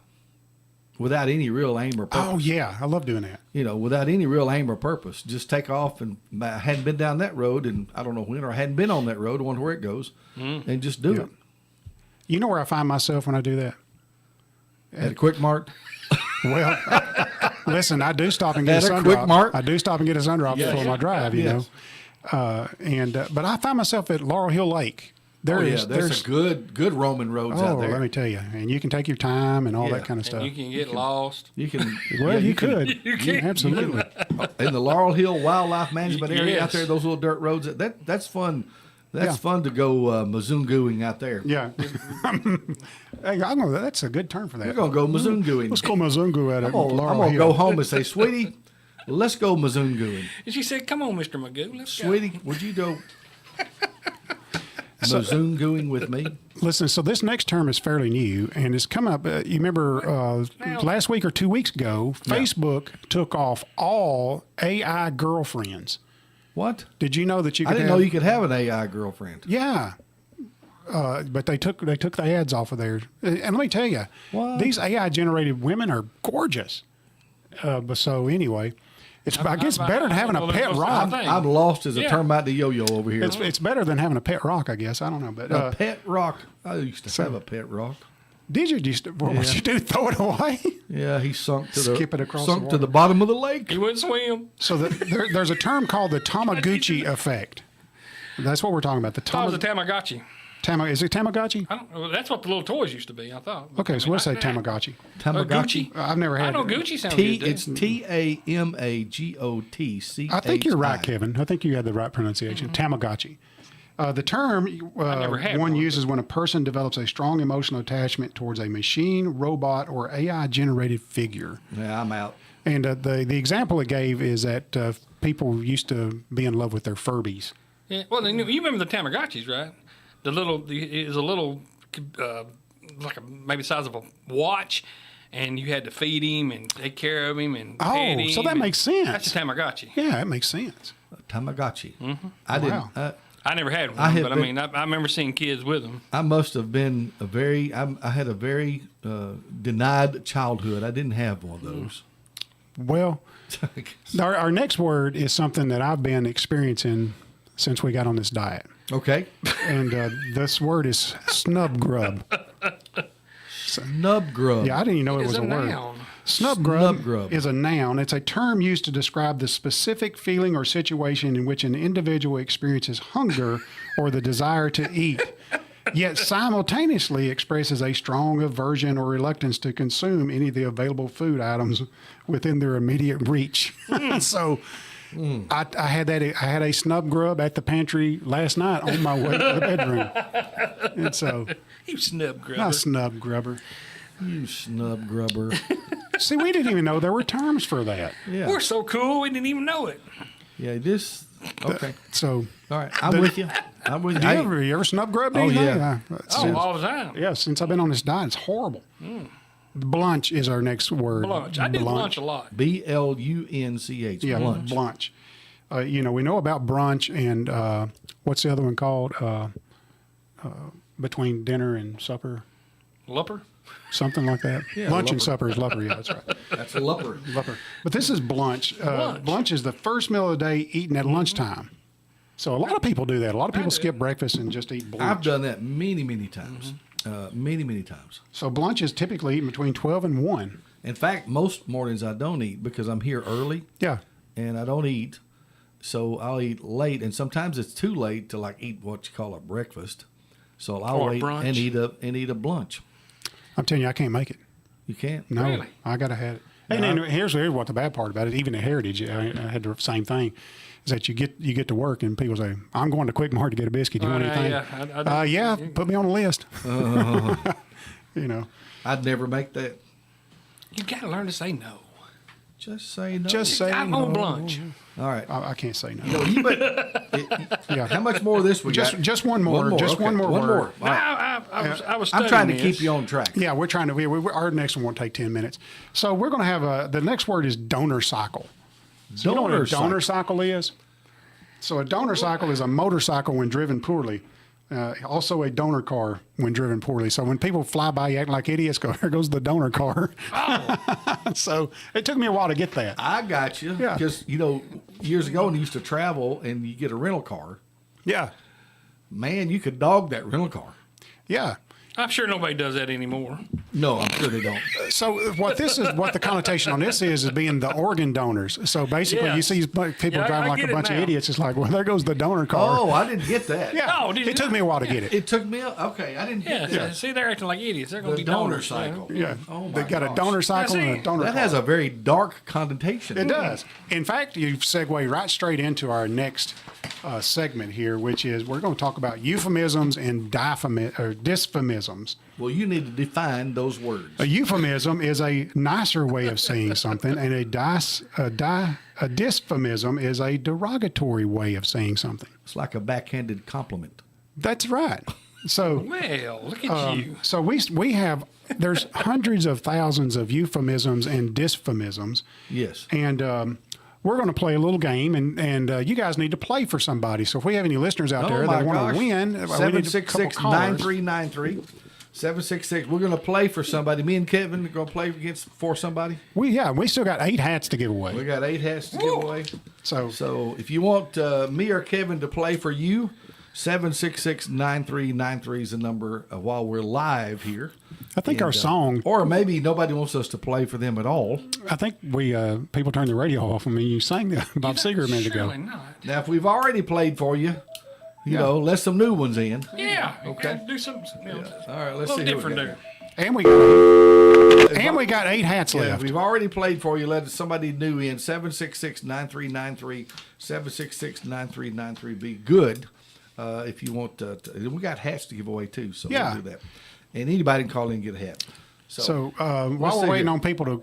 without any real aim or purpose. Oh, yeah, I love doing that. Without any real aim or purpose. Just take off, and I hadn't been down that road, and I don't know when, or I hadn't been on that road. I wonder where it goes, and just do it. You know where I find myself when I do that? At a Quik Mart. Well, listen, I do stop and get a At a sun Quik drop. Mart? I do stop and get a sun drop before my drive, you Yes. know. But I find myself at Laurel Hill Lake. There's a good Roman roads out there. let me tell you. And you can take your time and all Yeah. that kind of stuff. And you can get lost. You can. Well, yeah, you could. You can. Absolutely. In the Laurel Hill Wildlife Management area out Yes. there, those little dirt roads. That's fun. That's Yeah. fun to go mazunguing out there. Yeah. Hey, that's a good term for that. We're gonna go mazunguing. Let's go Mazungu at I'm Laurel gonna Hill. go home and say, sweetie, let's go mazunguing. And she said, "Come on, Mr. Magoo, let's go." Sweetie, would you go mazunguing with me? Listen, so this next term is fairly new, and it's come up. You remember last week or 2 weeks ago, Facebook took off all AI girlfriends. What? Did you know that you I could didn't have, know you could have an AI girlfriend. Yeah. But they took the ads off of there. And let me tell you, What? these AI generated women are gorgeous. But so anyway, I guess better than having a pet rock. I'm lost as a Yeah. termite to yo-yo over here. It's better than having a pet rock, I guess. I don't know, but A pet rock. I used to have a pet rock. did you just what you do? Throw it away? Yeah, he sunk to Skip it across sunk the to water. the bottom of the lake. He wouldn't swim. So there's a term called the Tamagotchi effect. That's what we're talking about. That was a Tamagotchi. Is it Tamagotchi? I don't know. That's what the little toys used to be, I thought. Okay, so let's say I- Tamagotchi. Tamagotchi. I've never had I know it. Gucci sounds good. It's TAMAGOTC. I think you're right, Kevin. I think you had the right pronunciation. Tamagotchi. The term never had one one, uses when a person develops a strong emotional attachment towards a machine, robot, or AI generated figure. Yeah, I'm out. And the example it gave is that people used to be in love with their Furbies. Yeah. Well, you remember the Tamagotchis, right? It was a little, like maybe the size of a watch, and you had to feed him and take care of him and pet him. So that makes sense. That's a Tamagotchi. Yeah, that makes sense. Tamagotchi. I Wow. didn't. I never had one, I have but been- I remember seeing kids with them. I must have been I had a very denied childhood. I didn't have one of those. Well, our next word is something that I've been experiencing since we got on this diet. Okay. And this word is snub grub. Snub grub. Yeah, I didn't even know it was It's a word. noun. Snub grub, Snub grub. is a noun. It's a term used to describe the specific feeling or situation in which an individual experiences hunger or the desire to eat, yet simultaneously expresses a strong aversion or reluctance to consume any of the available food items within their immediate reach. So I had a snub grub at the pantry last night on my way to the bedroom. And so, You snub grubber. not snub grubber. You snub grubber. See, we didn't even know there were terms for that. Yeah. We're so cool, we didn't even know it. Yeah, this. Okay. So, All right. I'm with you. I'm with you. do Hey, you ever snub grub? Oh, anything? yeah. All the time. Yeah, since I've been on this diet, it's horrible. Blunch is our next word. Lunch. I did lunch a lot. BLUNCH. Yeah, Lunch. blunch. We know about brunch and what's the other one called? Between dinner and supper, Lupper? something like that. Yeah, Lunch and lupper. supper is lupper. Yeah, that's right. That's a lupper. Lupper. But this is blunch. Blunch. Blunch is the first meal of the day eaten at lunchtime. So a lot of people do that. A lot of people skip breakfast and just eat blunch. I've done that many, many times. Many times. So blunch is typically eaten between 12 and 1. In fact, most mornings I don't eat because I'm here early Yeah. and I don't eat. So I'll eat late, and sometimes it's too late to like eat what you call a breakfast. So I'll Or a wait brunch. and eat a blunch. I'm telling you, I can't make it. You can't. No, Really? I got to have it. And then here's what the bad part about it. Even at Heritage, I had the same thing. Is that you get to work and people say, "I'm going to Quik Mart to get a biscuit. Do you want anything?" Yeah, Put me on the list. I'd never make that. You got to learn to say no. Just say no. Just say I'm no. on lunch. All right. I can't say no. No, you Yeah. how much more of this we got? Just one more. Just okay. one more One word. more. All right. I was I'm trying to studying keep you on track. Yeah, we're trying to. Our next one won't take 10 minutes. So we're going to have the next word is donor cycle. So you know what a donor cycle is? So a donor cycle is a motorcycle when driven poorly. Also a donor car when driven poorly. So when people fly by you acting like idiots, go, there goes the donor car. Oh. So it took me a while to get that. I got you. Yeah. Because, years ago when you used to travel and you get a rental car, Yeah. man, you could dog that rental car. Yeah. I'm sure nobody does that anymore. No, I'm sure they don't. So what the connotation on this is being the organ donors. So basically, Yeah. you see people Yeah, driving I like get a it bunch of now. idiots. It's like, well, there goes the donor car. Oh, I didn't get that. yeah. Oh, did you it took not? me a while to get it. It took me okay. I didn't get that. See, they're acting like idiots. They're going The to be donor donors. cycle. Yeah. Oh they my got a gosh. donor cycle Now, and see, a donor That car. has a very dark connotation. It does. In fact, you segue right straight into our next segment here, which is we're going to talk about euphemisms and dysphemisms. Well, you need to define those words. A euphemism is a nicer way of saying something, and a dysphemism is a derogatory way of saying something. It's like a backhanded compliment. That's right. So, Well, look at you. so we have there's hundreds of thousands of euphemisms and dysphemisms, Yes. and we're going to play a little game, and you guys need to play for somebody. So if we have any listeners out there that want to win, we need a couple 766-9393. 766. We're going to play for somebody. Me and Kevin are going to play for somebody. we still got 8 hats to give away. We got 8 hats to give away. So So if you want me or Kevin to play for you, 766-9393 is the number while we're live here. I think And, our song. or maybe nobody wants us to play for them at all. I think we people turned the radio off when you sang the Bob Seger a minute ago. Surely not. Now, if we've already played for you, you know, let some new ones in. Yeah. Okay. Do something All right, a let's little see. different Here there. And we got 8 hats Yeah, left. we've already played for you. Let somebody new in. 766-9393. 766-9393. Be good if you want to. We got hats to give away too, so Yeah. we'll do that. And anybody can call in and get a hat. So while see we're waiting here. on people to,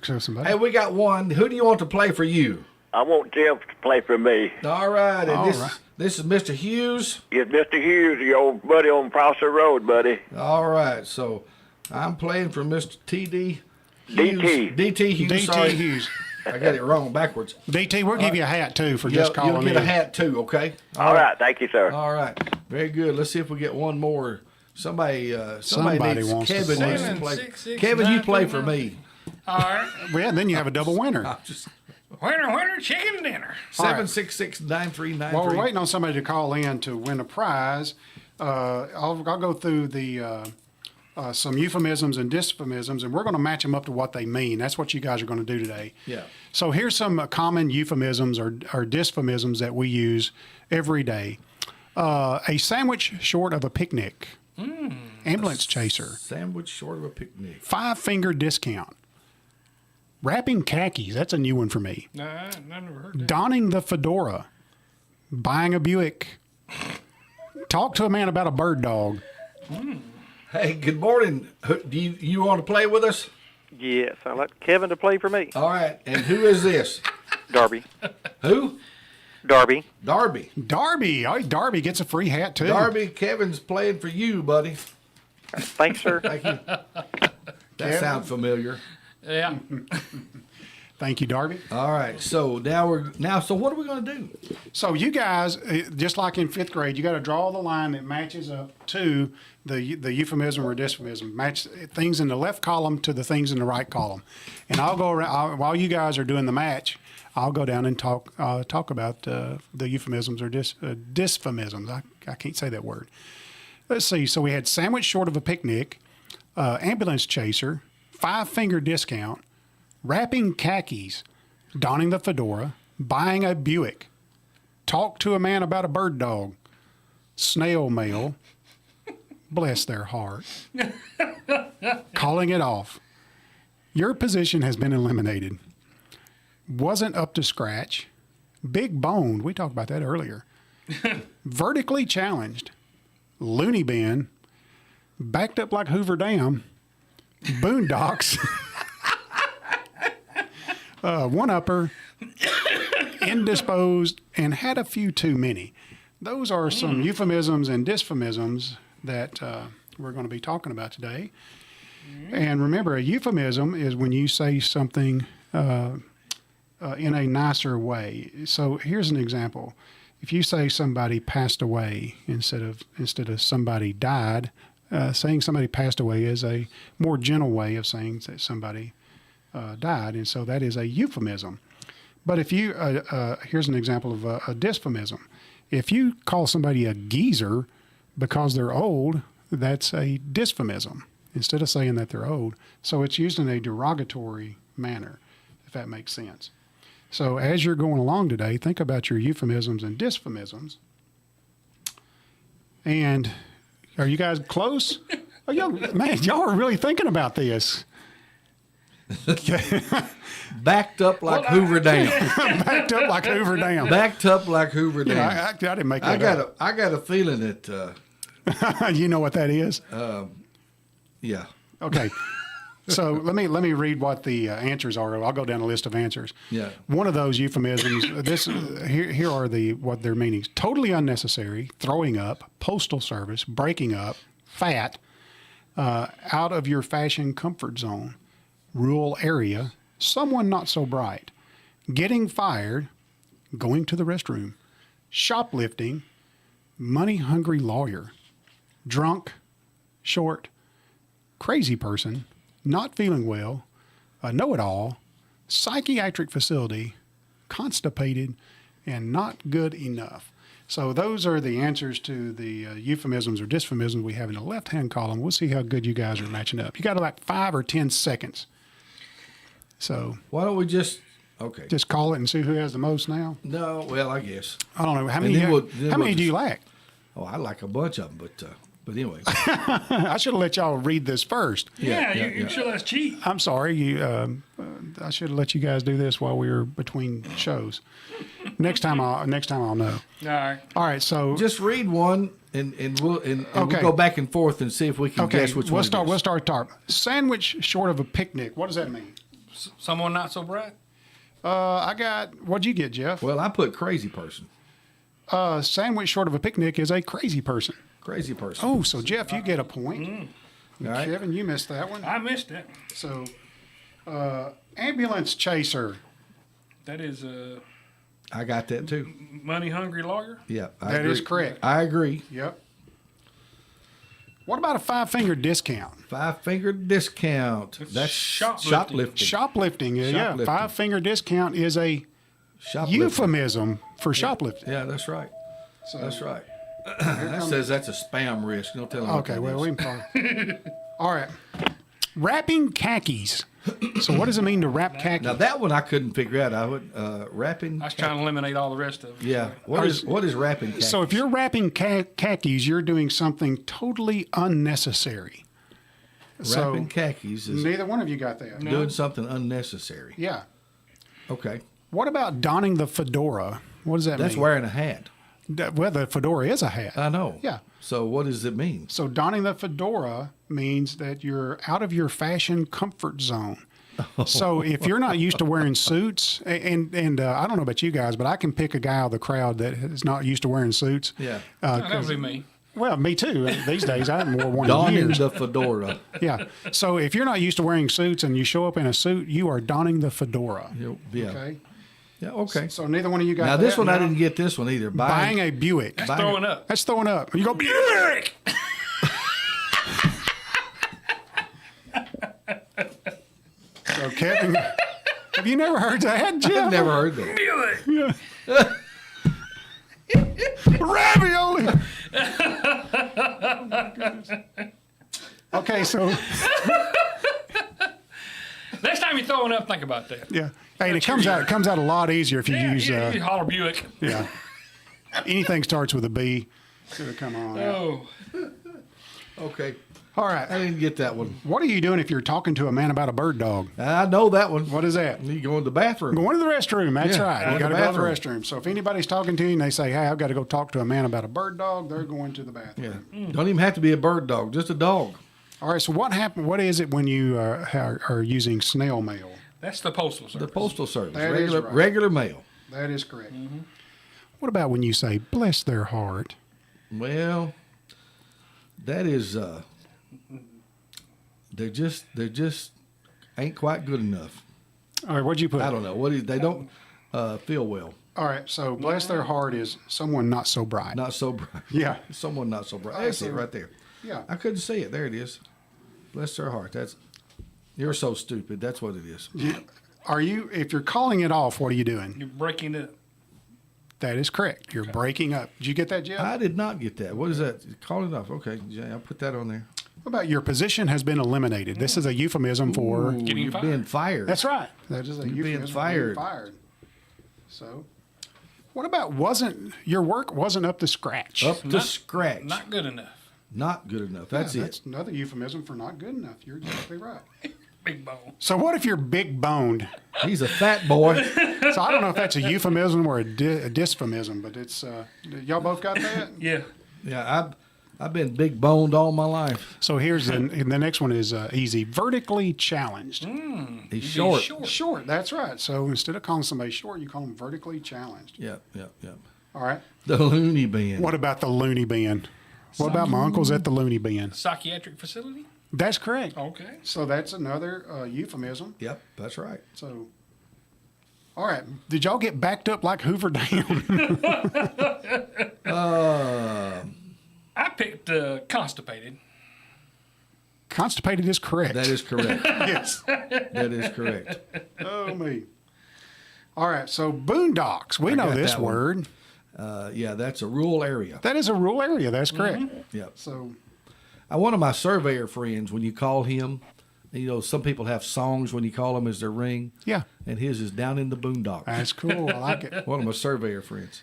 there's somebody. Hey, we got one. Who do you want to play for you? I want Jeff to play for me. All right, and All this right. this is Mr. Hughes. It's Mr. Hughes, your old buddy on Prosser Road, buddy. All right, so I'm playing for Mr. TD Hughes. DT. DT Hughes. DT sorry. Hughes. I got it wrong backwards. DT, we'll give you a hat too for just calling You'll get in. a hat too, okay? All right, thank you, sir. All right, very good. Let's see if we get one more. Somebody Somebody needs. wants to Kevin play. needs to play. 766-9393. Kevin, you play for me. All right. Well, then you have a double winner. I'm just Winner, chicken dinner. All right. 766-9393. While we're waiting on somebody to call in to win a prize, I'll go through the some euphemisms and dysphemisms, and we're going to match them up to what they mean. That's what you guys are going to do today. Yeah. So here's some common euphemisms or dysphemisms that we use every day. A sandwich short of a picnic. Ambulance chaser. Sandwich short of a picnic. 5-finger discount. Wrapping khakis. That's a new one for me. Nah, I never heard that. Donning the fedora. Buying a Buick. Talk to a man about a bird dog. Hey, good morning. Do you want to play with us? Yes, I'd like Kevin to play for me. All right. And who is this? Darby. Who? Darby. Darby. Darby. Oh, Darby gets a free hat, too. Darby, Kevin's playing for you, buddy. Thanks, sir. Thank you. That sounds familiar. Yeah. Thank you, Darby. All right. So so what are we going to do? So you guys, just like in 5th grade, you got to draw the line that matches up to the euphemism or dysphemism. Match things in the left column to the things in the right column. And I'll go around while you guys are doing the match. I'll go down and talk about the euphemisms or dysphemisms. I can't say that word. Let's see. So we had sandwich short of a picnic, ambulance chaser, 5-finger discount, wrapping khakis, donning the fedora, buying a Buick, talk to a man about a bird dog, snail mail, bless their heart, calling it off. Your position has been eliminated. Wasn't up to scratch. Big boned. We talked about that earlier. Vertically challenged. Loony bin. Backed up like Hoover Dam. Boondocks. One-upper. Indisposed. And had a few too many. Those are some euphemisms and dysphemisms that we're going to be talking about today. And remember, a euphemism is when you say something in a nicer way. So here's an example. If you say somebody passed away instead of somebody died, saying somebody passed away is a more gentle way of saying that somebody died, and so that is a euphemism. But if you here's an example of a dysphemism. If you call somebody a geezer because they're old, that's a dysphemism instead of saying that they're old. So it's used in a derogatory manner, if that makes sense. So as you're going along today, think about your euphemisms and dysphemisms. And are you guys close? Oh, y'all are really thinking about this. Backed up like Hoover Dam. Backed up like Hoover Dam. Backed up like Hoover Dam. I didn't make that up. I got a feeling that. You know what that is? Yeah. Okay. So let me read what the answers are. I'll go down a list of answers. Yeah. One of those euphemisms. Here are what their meanings: totally unnecessary, throwing up, postal service, breaking up, fat, out of your fashion comfort zone, rural area, someone not so bright, getting fired, going to the restroom, shoplifting, money hungry lawyer, drunk, short, crazy person, not feeling well, a know-it-all, psychiatric facility, constipated, and not good enough. So those are the answers to the euphemisms or dysphemisms we have in the left-hand column. We'll see how good you guys are matching up. You got like 5 or 10 seconds. So why don't we just call it and see who has the most now? No, well, I guess. I don't know. How many do you lack? Oh, I like a bunch of them, but anyway. I should have let y'all read this first. You should let us cheat. I'm sorry. I should have let you guys do this while we were between shows. Next time I'll know. All right. So just read one, and we'll go back and forth and see if we can guess which one. We'll start top. Sandwich short of a picnic. What does that mean? Someone not so bright. I got. What'd you get, Jeff? Well, I put crazy person. Sandwich short of a picnic is a crazy person. Crazy person. Oh, so Jeff, you get a point. All right. Kevin, you missed that one. I missed it. So, ambulance chaser. That is I got that too. money hungry lawyer. Yeah, That is correct. I agree. Yep. What about a 5-finger discount? 5-finger discount. That's shoplifting. Shoplifting. Yeah. 5-finger discount is a euphemism for shoplifting. Yeah, that's right. That's right. That says that's a spam risk. Don't tell them. Okay, well, we can probably. All right. Wrapping khakis. So what does it mean to wrap khakis? Now that one I couldn't figure out. I would wrapping. I was trying to eliminate all the rest of them. Yeah. What is wrapping khakis? So if you're wrapping khakis, you're doing something totally unnecessary. Wrapping khakis is neither one of you got that. doing something unnecessary. Yeah. Okay. What about donning the fedora? What does that mean? That's wearing a hat. Well, the fedora is a hat. I know. Yeah. So what does it mean? So donning the fedora means that you're out of your fashion comfort zone. So if you're not used to wearing suits, and I don't know about you guys, but I can pick a guy out of the crowd that is not used to wearing suits. Yeah. That would be me. Well, me too. These days, I haven't worn one in Donning years. the fedora. Yeah. So if you're not used to wearing suits and you show up in a suit, you are donning the fedora. Yeah. Okay. Yeah. Okay. So neither one of you got Now this that? one I No? didn't get this one either. Buying a Buick. That's throwing up. That's throwing up. You go Buick. So Kevin, have you never heard that, Jeff? I've never heard that. Ravioli. Okay, so Next time you're throwing up, think about that. yeah, hey, and it comes out a lot easier if you use you holler Buick. yeah. Anything starts with a B. It'll come on. Oh, Okay. All I right. didn't get that one. What are you doing if you're talking to a man about a bird dog? I know that one. What is that? You go in the bathroom. Going to the restroom. That's Yeah, right. going You to got to the go to the restroom. So if anybody's talking to you and they say, "Hey, I've got to go talk to a man about a bird dog," they're going to the bathroom. Yeah. Don't even have to be a bird dog, just a dog. All right. So what happened? What is it when you are using snail mail? that's the postal service. The postal service. That is right. Regular mail. That is correct. What about when you say "bless their heart"? Well, that is they're just ain't quite good enough. All right. What'd you put? I don't know. They don't feel well. All right. So "bless their heart" is someone not so bright. Not so bright. Yeah. Someone not so bright. That's it right there. Yeah. I couldn't see it. There it is. Bless their heart. You're so stupid. That's what it is. Are you? If you're calling it off, what are you doing? You're breaking it. That is correct. You're breaking up. Did you get that, Jeff? I did not get that. What is that? Call it off. Okay, yeah, I'll put that on there. What about your position has been eliminated? This is a euphemism for. Ooh, Getting you're fired. being fired. That's right. That is a You're being euphemism for fired. fired. So, what about your work wasn't up to scratch? Up to scratch. Not good enough. Not good enough. That's Yeah, it. That's another euphemism for not good enough. You're exactly right. Big bone. So what if you're big boned? He's a fat boy. So I don't know if that's a euphemism or a dysphemism, but it's y'all both got that. Yeah. Yeah, I've been big boned all my life. So here's the next one is easy. Vertically challenged. He's short. Short. That's right. So instead of calling somebody short, you call them vertically challenged. Yep. All right. The loony bin. What about the loony bin? What about my uncle's at the loony bin? Psychiatric facility. That's correct. Okay. So that's another euphemism. Yep, that's right. So, all right. Did y'all get backed up like Hoover Dam? I picked constipated. Constipated is correct. That is correct. yes. That is correct. Oh, me. All right. So, boondocks. We know got this that one. word. Yeah, that's a rural area. That is a rural area. That's correct. Yep. So, One of my surveyor friends, when you call him, some people have songs when you call them as their ring. yeah. And his is Down in the Boondocks. That's cool. I like it. One of my surveyor friends.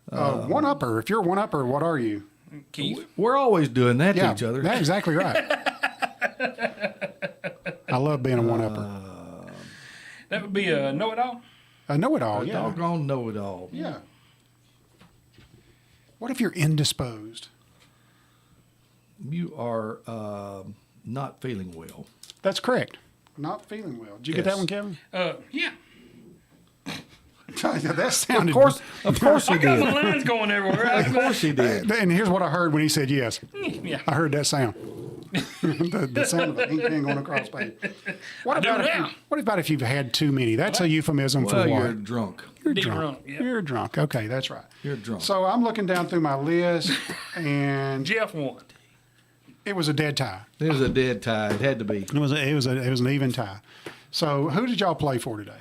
One upper. If you're a one upper, what are you? Keith. We're always doing that Yeah. to each other. That's exactly right. I love being a one upper. That would be a know-it-all. I know it all. Yeah. Doggone know-it-all. Yeah. What if you're indisposed? You are not feeling well. That's correct. Not feeling well. Did you get that Yes. one, Kevin? Yeah. That sounded. Of course he Got did. my lines going everywhere. Of course he did. And here's what I heard when he said yes. Yeah. I heard that sound. the sound of the ink pen going across page. What do now. What about if you've had too many? That's a euphemism Well, for you're what? drunk. You're Deep drunk. drunk, yeah. You're drunk. Okay, that's right. You're drunk. So I'm looking down through my list, and Jeff won. it was a dead tie. It was a dead tie. It had to be. It was an even tie. So who did y'all play for today?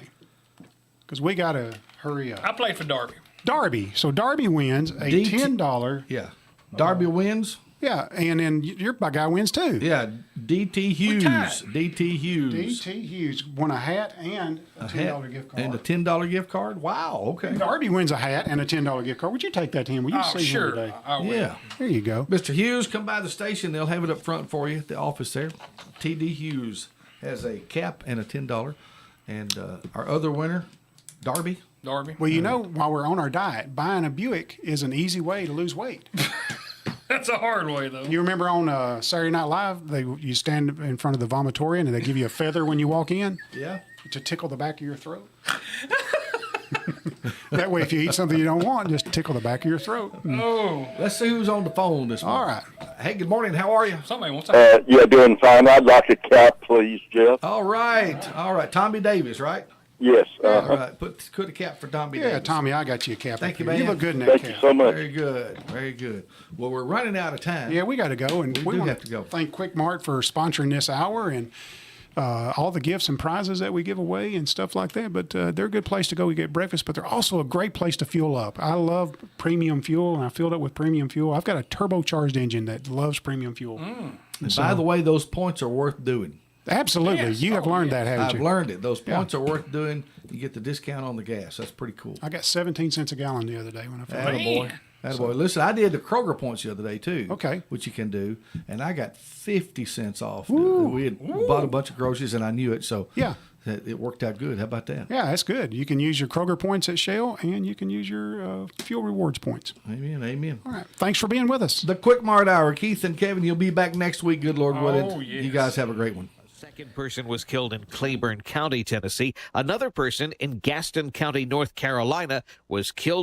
Because we got to hurry up. I played for Darby. Darby. So Darby wins a DT $10. Yeah. Darby wins. Yeah, and then your guy wins too. Yeah. DT Hughes. tied. DT Hughes. DT Hughes won a hat and a $10 Hat gift card. And a $10 gift card. Wow. Okay. Darby wins a hat and a $10 gift card. Would you take that to him? Will you Oh, see sure. him today? I will. Yeah. There you go. Mr. Hughes, come by the station. They'll have it up front for you at the office there. TD Hughes has a cap and a $10. And our other winner, Darby. Darby. Well, while we're on our diet, buying a Buick is an easy way to lose weight. That's a hard way, though. You remember on Saturday Night Live, you stand in front of the vomitorium and they give you a feather when you walk in Yeah. to tickle the back of your throat. That way, if you eat something you don't want, just tickle the back of your throat. Oh, Let's see who's on the phone this All morning. right. Hey, good morning. How are you? somebody wants to. Yeah, doing fine. I'd like a cap, please, Jeff. All right. All right. Tommy Davis, right? Yes. All right. Put a cap for Tommy Yeah, Davis. Tommy, I got you a cap. Thank up you, here. man. You look good in that Thank cap. you so much. Very good. Very good. Well, we're running out of time. Yeah, we got to go, and We do wanna have to go. Thank Quik Mart for sponsoring this hour and all the gifts and prizes that we give away and stuff like that. But they're a good place to go. We get breakfast, but they're also a great place to fuel up. I love premium fuel, and I filled up with premium fuel. I've got a turbocharged engine that loves premium fuel. And by the way, those points are worth doing. Absolutely, Yes. you have learned that, haven't I've you? learned it. Those points are worth doing. You get the discount on the gas. That's pretty cool. I got 17 cents a gallon the other day when I filled up. Attaboy. Attaboy. Listen, I did the Kroger points the other day, too. Okay. Which you can do. And I got 50 cents off. We had bought a bunch of groceries, and I knew it. So Yeah. it worked out good. How about that? Yeah, that's good. You can use your Kroger points at Shell, and you can use your fuel rewards points. Amen. Amen. All right. Thanks for being with us. The Quik Mart Hour. Keith and Kevin, you'll be back next week. Good Lord willing. Oh, yes. You guys have a great one. Second person was killed in Claiborne County, Tennessee. Another person in Gaston County, North Carolina, was killed